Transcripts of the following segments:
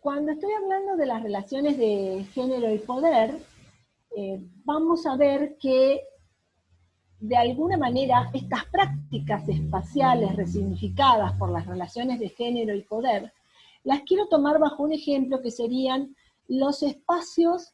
Cuando estoy hablando de las relaciones de género y poder, vamos a ver que de alguna manera estas prácticas espaciales resignificadas por las relaciones de género y poder, las quiero tomar bajo un ejemplo que serían los espacios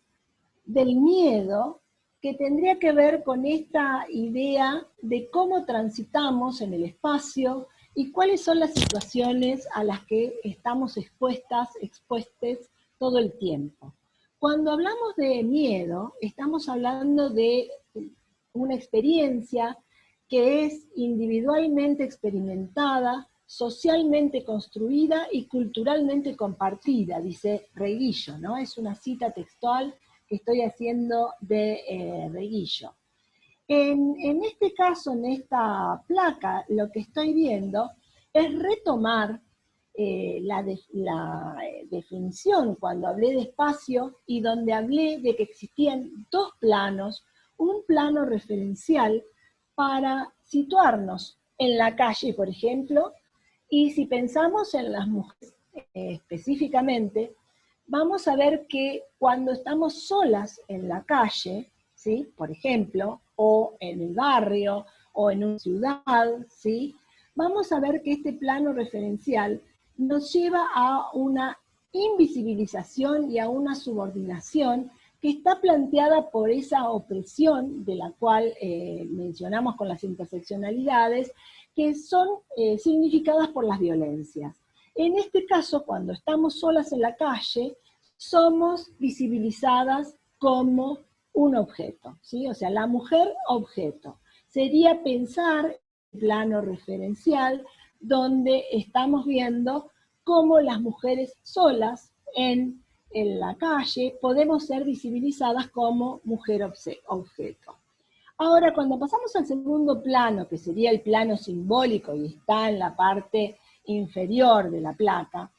del miedo, que tendría que ver con esta idea de cómo transitamos en el espacio y cuáles son las situaciones a las que estamos expuestos todo el tiempo. Cuando hablamos de miedo, estamos hablando de una experiencia que es individualmente experimentada, socialmente construida y culturalmente compartida, dice Reguillo, ¿no? Es una cita textual que estoy haciendo de Reguillo. En este caso, en esta placa, lo que estoy viendo es retomar la definición cuando hablé de espacio y donde hablé de que existían dos planos, un plano referencial para situarnos en la calle, por ejemplo, y si pensamos en las mujeres específicamente, vamos a ver que cuando estamos solas en la calle, ¿sí? Por ejemplo, o en el barrio, o en una ciudad, ¿sí? Vamos a ver que este plano referencial nos lleva a una invisibilización y a una subordinación que está planteada por esa opresión de la cual mencionamos con las interseccionalidades, que son significadas por las violencias. En este caso, cuando estamos solas en la calle, somos visibilizadas como un objeto, ¿sí? O sea, la mujer objeto. Sería pensar en plano referencial donde estamos viendo cómo las mujeres solas en la calle podemos ser visibilizadas como mujer objeto. Ahora, cuando pasamos al segundo plano, que sería el plano simbólico y está en la parte inferior de la placa,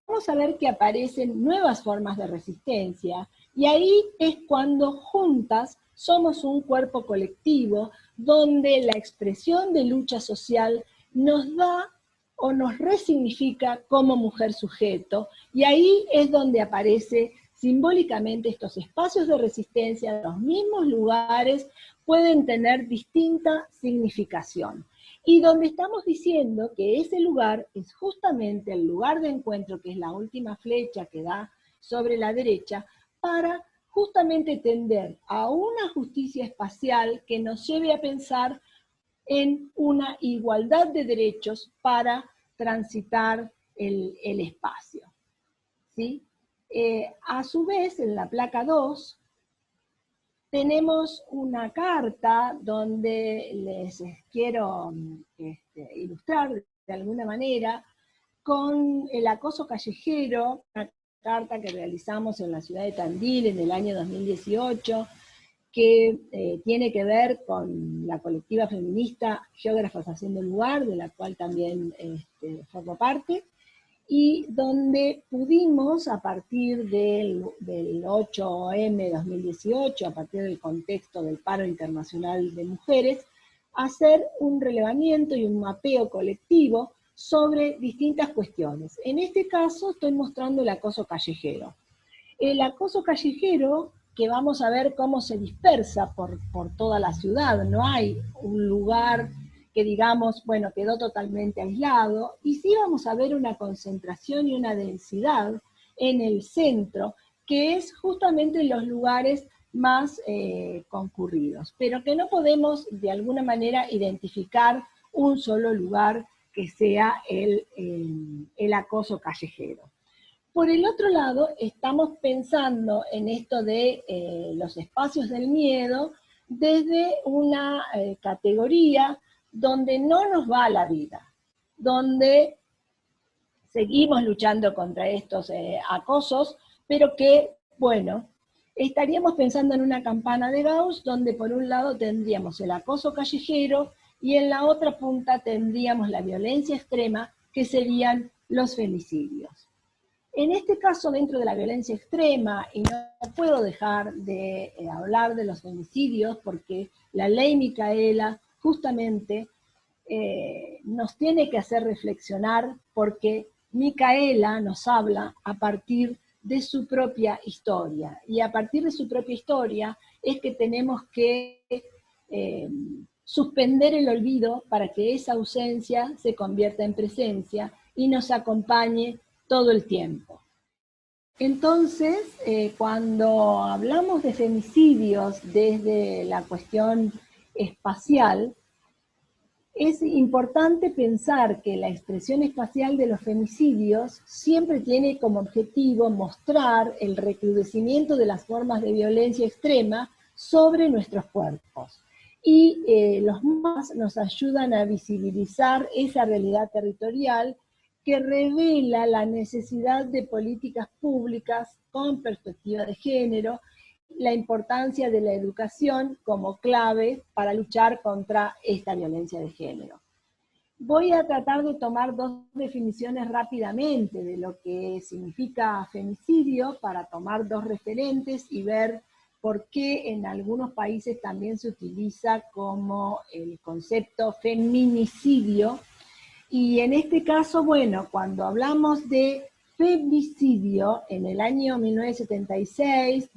vamos a ver que aparecen nuevas formas de resistencia, y ahí es cuando juntas somos un cuerpo colectivo donde la expresión de lucha social nos da o nos resignifica como mujer sujeto, y ahí es donde aparece simbólicamente estos espacios de resistencia, los mismos lugares pueden tener distinta significación. Y donde estamos diciendo que ese lugar es justamente el lugar de encuentro, que es la última flecha que da sobre la derecha, para justamente tender a una justicia espacial que nos lleve a pensar en una igualdad de derechos para transitar el espacio, ¿sí? A su vez, en la placa 2, tenemos una carta donde les quiero ilustrar de alguna manera con el acoso callejero, una carta que realizamos en la ciudad de Tandil en el año 2018, que tiene que ver con la colectiva feminista Geógrafas Haciendo Lugar, de la cual también formo parte, y donde pudimos, a partir del 8M 2018, a partir del contexto del paro internacional de mujeres, hacer un relevamiento y un mapeo colectivo sobre distintas cuestiones. En este caso estoy mostrando el acoso callejero. El acoso callejero, que vamos a ver cómo se dispersa por toda la ciudad, no hay un lugar que digamos, bueno, quedó totalmente aislado, y sí vamos a ver una concentración y una densidad en el centro, que es justamente en los lugares más concurridos, pero que no podemos de alguna manera identificar un solo lugar que sea el acoso callejero. Por el otro lado, estamos pensando en esto de los espacios del miedo desde una categoría donde no nos va la vida, donde seguimos luchando contra estos acosos, pero que, bueno, estaríamos pensando en una campana de Gauss, donde por un lado tendríamos el acoso callejero y en la otra punta tendríamos la violencia extrema, que serían los femicidios. En este caso, dentro de la violencia extrema, y no puedo dejar de hablar de los femicidios, porque la ley Micaela justamente nos tiene que hacer reflexionar, porque Micaela nos habla a partir de su propia historia, y a partir de su propia historia es que tenemos que suspender el olvido para que esa ausencia se convierta en presencia y nos acompañe todo el tiempo. Entonces, cuando hablamos de femicidios desde la cuestión espacial, es importante pensar que la expresión espacial de los femicidios siempre tiene como objetivo mostrar el recrudecimiento de las formas de violencia extrema sobre nuestros cuerpos. Y los mapas nos ayudan a visibilizar esa realidad territorial que revela la necesidad de políticas públicas con perspectiva de género, la importancia de la educación como clave para luchar contra esta violencia de género. Voy a tratar de tomar dos definiciones rápidamente de lo que significa femicidio para tomar dos referentes y ver por qué en algunos países también se utiliza como el concepto feminicidio. Y en este caso, bueno, cuando hablamos de femicidio, en el año 1976,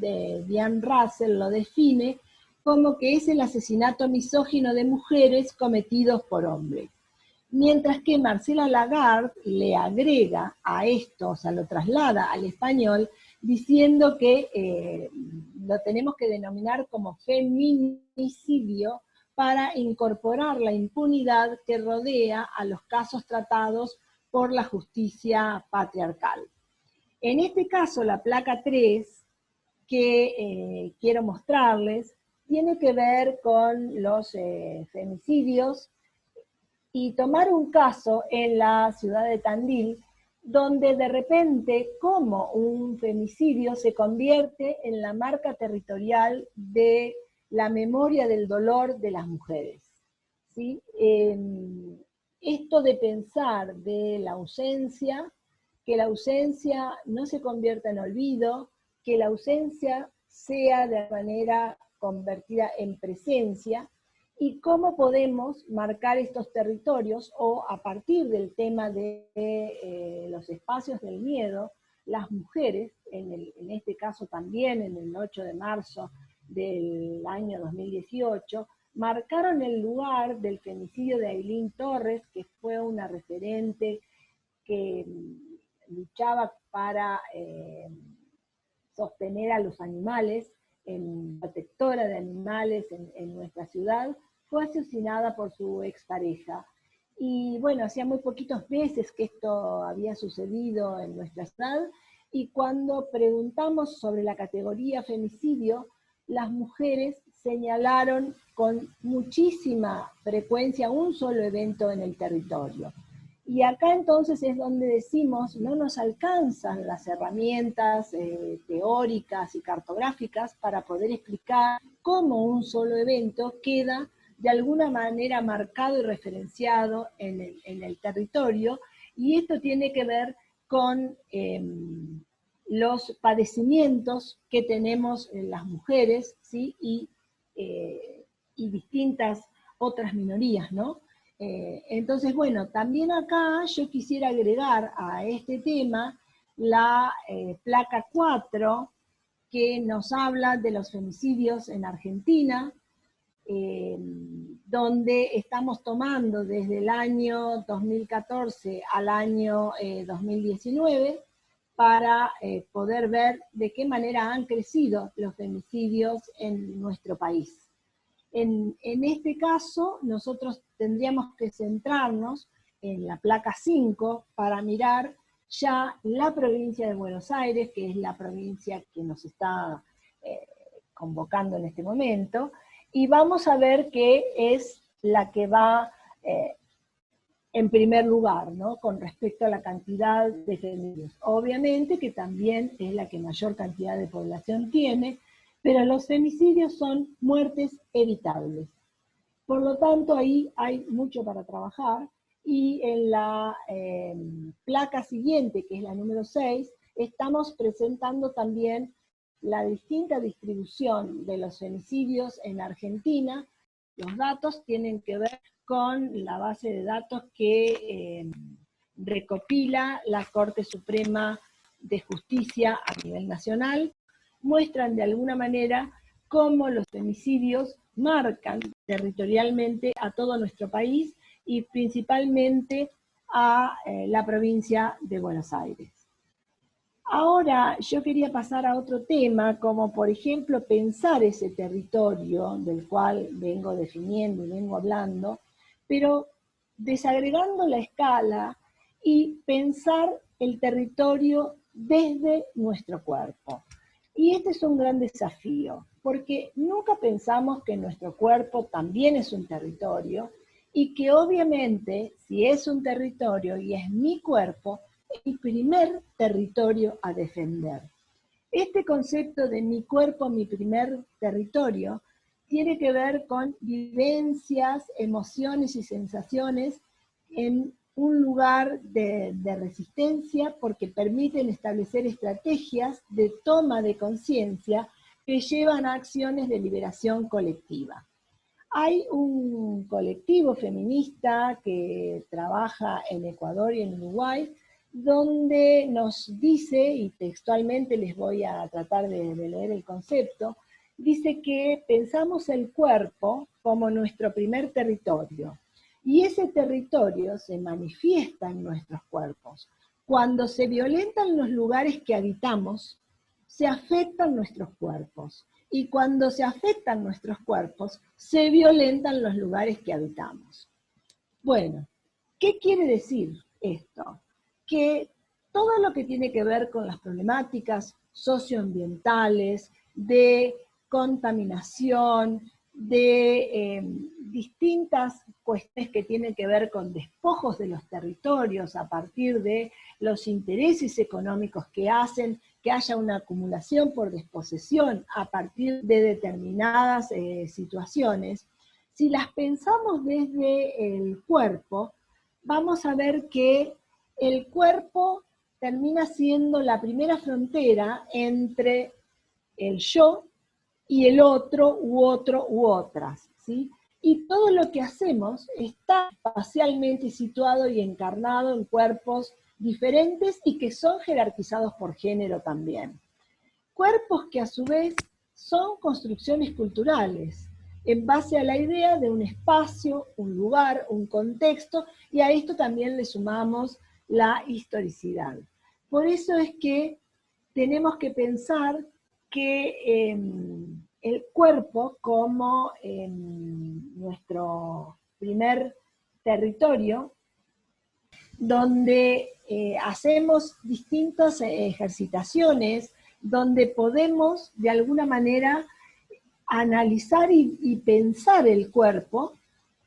Diane Russell lo define como que es el asesinato misógino de mujeres cometidos por hombres. Mientras que Marcela Lagarde le agrega a esto, o sea, lo traslada al español, diciendo que lo tenemos que denominar como feminicidio para incorporar la impunidad que rodea a los casos tratados por la justicia patriarcal. En este caso, la placa 3, que quiero mostrarles, tiene que ver con los femicidios y tomar un caso en la ciudad de Tandil, donde de repente, como un femicidio se convierte en la marca territorial de la memoria del dolor de las mujeres. ¿Sí? Esto de pensar de la ausencia, que la ausencia no se convierta en olvido, que la ausencia sea de manera convertida en presencia, y cómo podemos marcar estos territorios, o a partir del tema de los espacios del miedo, las mujeres, en este caso también en el 8 de marzo del año 2018, marcaron el lugar del femicidio de Ailín Torres, que fue una referente que luchaba para sostener a los animales, protectora de animales en nuestra ciudad. Fue asesinada por su expareja. Y bueno, hacía muy poquitos meses que esto había sucedido en nuestra ciudad, y cuando preguntamos sobre la categoría femicidio, las mujeres señalaron con muchísima frecuencia un solo evento en el territorio. Y acá entonces es donde decimos, no nos alcanzan las herramientas teóricas y cartográficas para poder explicar cómo un solo evento queda de alguna manera marcado y referenciado en el territorio, y esto tiene que ver con los padecimientos que tenemos las mujeres, ¿sí? y distintas otras minorías, ¿no? Entonces, bueno, también acá yo quisiera agregar a este tema la placa 4, que nos habla de los femicidios en Argentina, donde estamos tomando desde el año 2014 al año 2019, para poder ver de qué manera han crecido los femicidios en nuestro país. En este caso, nosotros tendríamos que centrarnos en la placa 5 para mirar ya la provincia de Buenos Aires, que es la provincia que nos está convocando en este momento, y vamos a ver que es la que va en primer lugar, ¿no? Con respecto a la cantidad de femicidios. Obviamente que también es la que mayor cantidad de población tiene, pero los femicidios son muertes evitables. Por lo tanto, ahí hay mucho para trabajar, y en la placa siguiente, que es la número 6, estamos presentando también la distinta distribución de los femicidios en Argentina. Los datos tienen que ver con la base de datos que recopila la Corte Suprema de Justicia a nivel nacional, muestran de alguna manera cómo los femicidios marcan territorialmente a todo nuestro país y principalmente a la provincia de Buenos Aires. Ahora yo quería pasar a otro tema, como por ejemplo pensar ese territorio del cual vengo definiendo y vengo hablando, pero desagregando la escala y pensar el territorio desde nuestro cuerpo. Y este es un gran desafío, porque nunca pensamos que nuestro cuerpo también es un territorio y que obviamente si es un territorio y es mi cuerpo, mi primer territorio a defender. Este concepto de mi cuerpo, mi primer territorio, tiene que ver con vivencias, emociones y sensaciones en un lugar de resistencia porque permiten establecer estrategias de toma de conciencia que llevan a acciones de liberación colectiva. Hay un colectivo feminista que trabaja en Ecuador y en Uruguay, donde nos dice, y textualmente les voy a tratar de leer el concepto, dice que pensamos el cuerpo como nuestro primer territorio, y ese territorio se manifiesta en nuestros cuerpos. Cuando se violentan los lugares que habitamos, se afectan nuestros cuerpos. Y cuando se afectan nuestros cuerpos, se violentan los lugares que habitamos. Bueno, ¿qué quiere decir esto? Que todo lo que tiene que ver con las problemáticas socioambientales, de contaminación, de distintas cuestiones que tienen que ver con despojos de los territorios a partir de los intereses económicos que hacen que haya una acumulación por desposesión a partir de determinadas situaciones, si las pensamos desde el cuerpo, vamos a ver que el cuerpo termina siendo la primera frontera entre el yo y el otro u otras, ¿sí? Y todo lo que hacemos está espacialmente situado y encarnado en cuerpos diferentes y que son jerarquizados por género también. Cuerpos que a su vez son construcciones culturales, en base a la idea de un espacio, un lugar, un contexto, y a esto también le sumamos la historicidad. Por eso es que tenemos que pensar que el cuerpo como nuestro primer territorio, donde hacemos distintas ejercitaciones, donde podemos de alguna manera analizar y pensar el cuerpo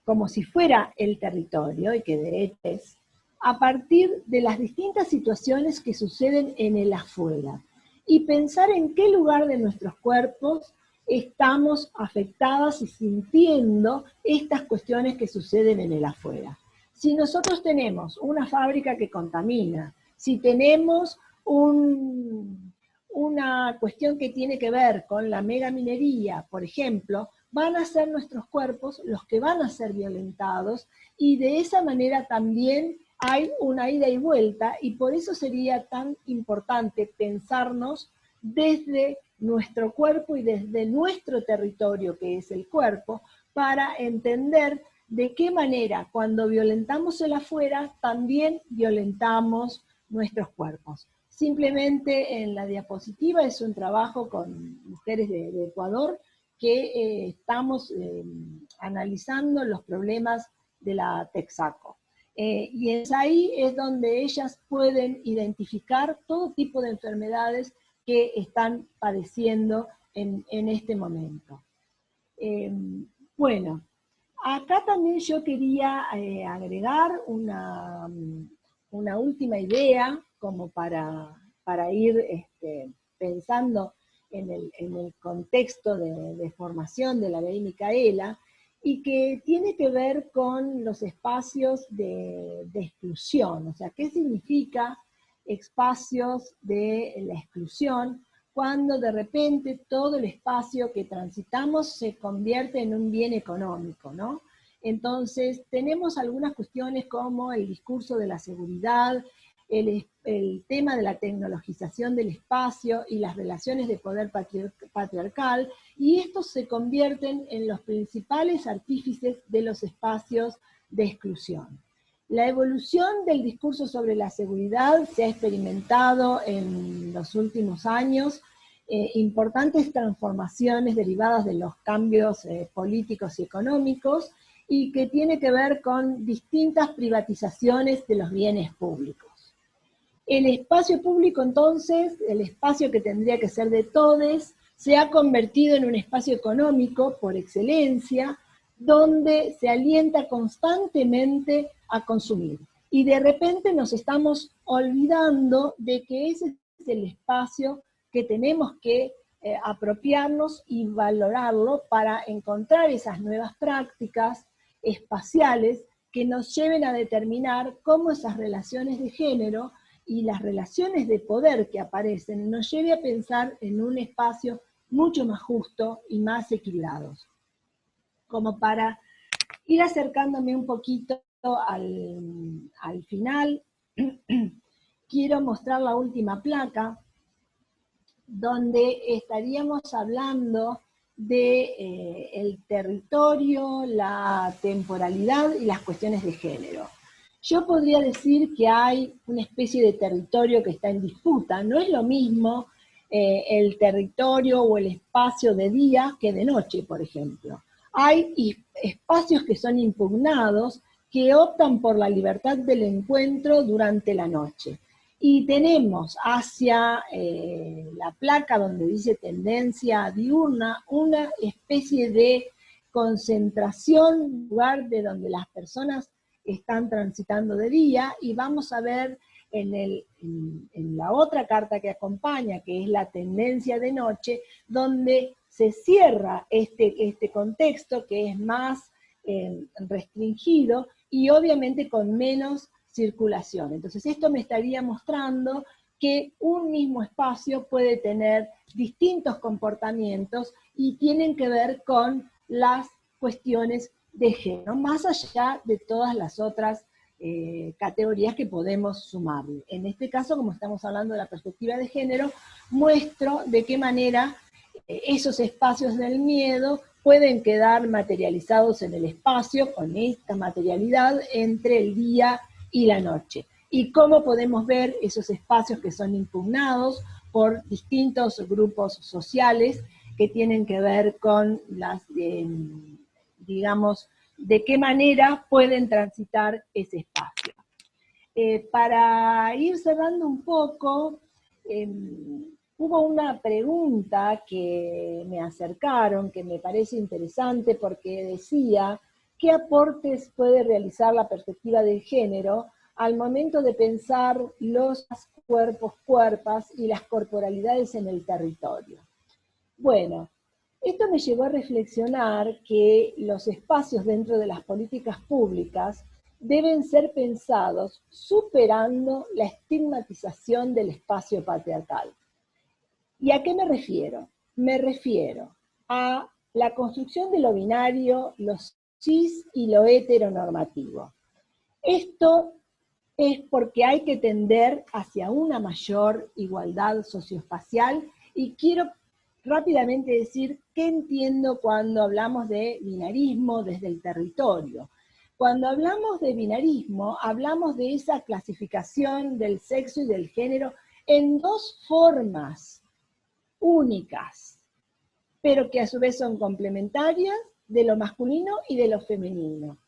como si fuera el territorio, y que de hecho es, a partir de las distintas situaciones que suceden en el afuera, y pensar en qué lugar de nuestros cuerpos estamos afectadas y sintiendo estas cuestiones que suceden en el afuera. Si nosotros tenemos una fábrica que contamina, si tenemos una cuestión que tiene que ver con la megaminería, por ejemplo, van a ser nuestros cuerpos los que van a ser violentados, y de esa manera también hay una ida y vuelta, y por eso sería tan importante pensarnos desde nuestro cuerpo y desde nuestro territorio, que es el cuerpo, para entender de qué manera cuando violentamos el afuera, también violentamos nuestros cuerpos. Simplemente en la diapositiva es un trabajo con mujeres de Ecuador que estamos analizando los problemas de la Texaco. Y es ahí es donde ellas pueden identificar todo tipo de enfermedades que están padeciendo en este momento. Bueno, acá también yo quería agregar una última idea como para ir pensando en el contexto de formación de la ley Micaela, y que tiene que ver con los espacios de exclusión. O sea, ¿qué significa espacios de la exclusión? Cuando de repente todo el espacio que transitamos se convierte en un bien económico, ¿no? Entonces, tenemos algunas cuestiones como el discurso de la seguridad, el tema de la tecnologización del espacio y las relaciones de poder patriarcal, y estos se convierten en los principales artífices de los espacios de exclusión. La evolución del discurso sobre la seguridad se ha experimentado en los últimos años, importantes transformaciones derivadas de los cambios políticos y económicos, y que tiene que ver con distintas privatizaciones de los bienes públicos. El espacio público, entonces, el espacio que tendría que ser de todos, se ha convertido en un espacio económico por excelencia, donde se alienta constantemente a consumir. Y de repente nos estamos olvidando de que ese es el espacio que tenemos que apropiarnos y valorarlo para encontrar esas nuevas prácticas espaciales que nos lleven a determinar cómo esas relaciones de género y las relaciones de poder que aparecen nos lleve a pensar en un espacio mucho más justo y más equilibrado. Como para ir acercándome un poquito al final, quiero mostrar la última placa, donde estaríamos hablando de el territorio, la temporalidad y las cuestiones de género. Yo podría decir que hay una especie de territorio que está en disputa. No es lo mismo el territorio o el espacio de día que de noche, por ejemplo. Hay espacios que son impugnados, que optan por la libertad del encuentro durante la noche. Y tenemos hacia la placa donde dice tendencia diurna una especie de concentración, lugar de donde las personas están transitando de día, y vamos a ver en la otra carta que acompaña, que es la tendencia de noche, donde se cierra este contexto que es más restringido y obviamente con menos circulación. Entonces esto me estaría mostrando que un mismo espacio puede tener distintos comportamientos y tienen que ver con las cuestiones de género, más allá de todas las otras categorías que podemos sumarle. En este caso, como estamos hablando de la perspectiva de género, muestro de qué manera esos espacios del miedo pueden quedar materializados en el espacio con esta materialidad entre el día y la noche. Y cómo podemos ver esos espacios que son impugnados por distintos grupos sociales que tienen que ver con las, digamos, de qué manera pueden transitar ese espacio. Para ir cerrando un poco, hubo una pregunta que me acercaron, que me parece interesante porque decía, ¿qué aportes puede realizar la perspectiva de género al momento de pensar los cuerpos, cuerpas y las corporalidades en el territorio? Bueno, esto me llevó a reflexionar que los espacios dentro de las políticas públicas deben ser pensados superando la estigmatización del espacio patriarcal. ¿Y a qué me refiero? Me refiero a la construcción de lo binario, lo cis y lo heteronormativo. Esto es porque hay que tender hacia una mayor igualdad socioespacial, y quiero rápidamente decir qué entiendo cuando hablamos de binarismo desde el territorio. Cuando hablamos de binarismo, hablamos de esa clasificación del sexo y del género en dos formas únicas, pero que a su vez son complementarias, de lo masculino y de lo femenino.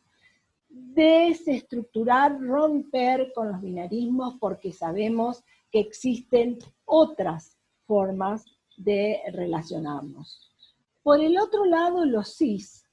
Desestructurar, romper con los binarismos, porque sabemos que existen otras formas de relacionarnos. Por el otro lado, los cis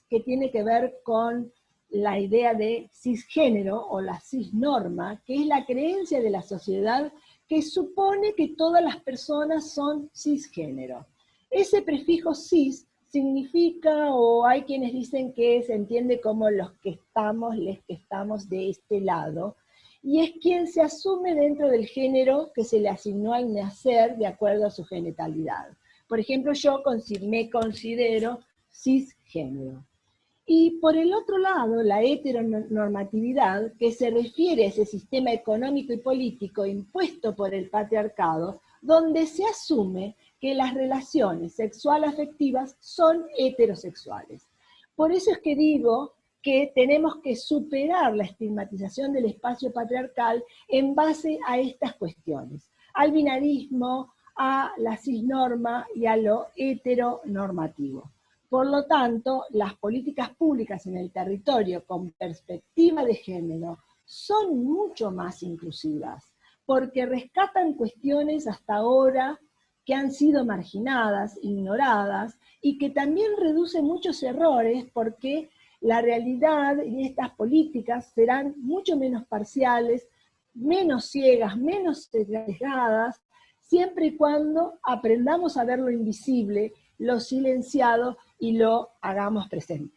que tiene que ver con la idea de cisgénero o la cisnorma, que es la creencia de la sociedad que supone que todas las personas son cisgénero. Ese prefijo cis significa, o hay quienes dicen que se entiende como los que estamos de este lado, y es quien se asume dentro del género que se le asignó al nacer de acuerdo a su genitalidad. Por ejemplo, yo me considero cisgénero. Y por el otro lado, la heteronormatividad, que se refiere a ese sistema económico y político impuesto por el patriarcado, donde se asume que las relaciones sexual-afectivas son heterosexuales. Por eso es que digo que tenemos que superar la estigmatización del espacio patriarcal en base a estas cuestiones, al binarismo, a la cisnorma y a lo heteronormativo. Por lo tanto, las políticas públicas en el territorio con perspectiva de género son mucho más inclusivas, porque rescatan cuestiones hasta ahora que han sido marginadas, ignoradas, y que también reducen muchos errores, porque la realidad y estas políticas serán mucho menos parciales, menos ciegas, menos sesgadas, siempre y cuando aprendamos a ver lo invisible, lo silenciado y lo hagamos presente.